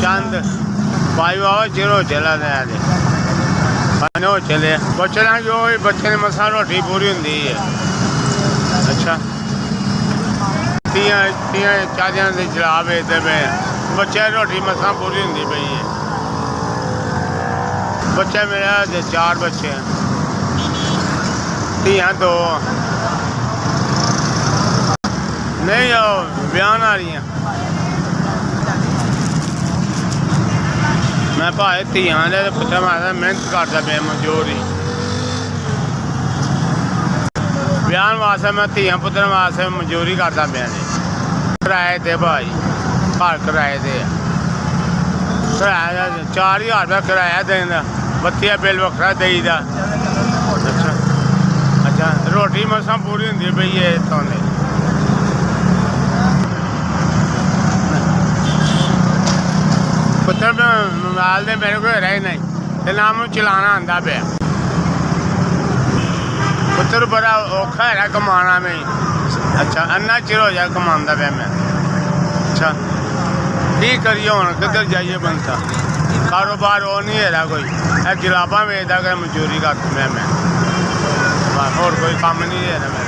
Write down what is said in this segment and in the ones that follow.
चंद भाई बाबा चिरो चला रहा है चले बच्चे ना जो बच्चे ने मसा रोटी पूरी होंगी है। अच्छा तियां तियां चारियां के चला बेचते पे बच्चे रोटी मसा पूरी होंगी पई है। बच्चे मेरा 4 बच्चे हैं, तियां 2 नहीं आओ ब्याह आ रही हैं। मैं भाई धियां ने पुत्तर मारदा मेहनत करता पे मजदूर ही ब्याह वास्ते मैं धियां पुत्तर वास्ते मजदूरी करता पे किराए ते भाई घर किराए ते किराया 4000 रुपया किराया देना बत्ती बिल वखरा देईदा। अच्छा अच्छा रोटी मसा पूरी होंदी पई है इत्थों दे पुत्र मोबाइल दे मेरे को रही नहीं तो ना मैं चलाना आंदा पे पुत्र बड़ा औखा है कमाना में। अच्छा अन्ना चिर हो जाए कमांदा पे मैं। अच्छा ठीक करिए हूँ किधर जाइए बनता कारोबार वो नहीं है कोई जलाबा वेचता कर मजदूरी करता मैं और कोई काम नहीं है ना मेरा।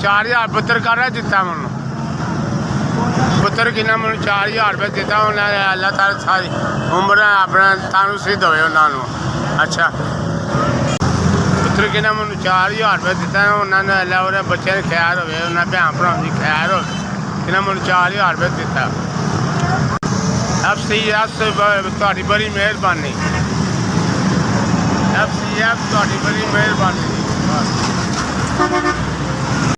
4000 पुत्र कर रहा दिता मैं पुत्र कि मैं 4000 रुपये दिता उन्हें अल्लाह ताला सारी उम्र अपना तंदुरुस्ती दवे उन्होंने। अच्छा पुत्र कि मैं 4000 रुपये दिता उन्होंने अल्लाह उन्हें बच्चे ने ख्याल हो उन्हें भैन भरा की ख्याल हो कि मैं 4000 रुपये दिता। FCF थोड़ी बड़ी मेहरबानी FCF थोड़ी बड़ी मेहरबानी।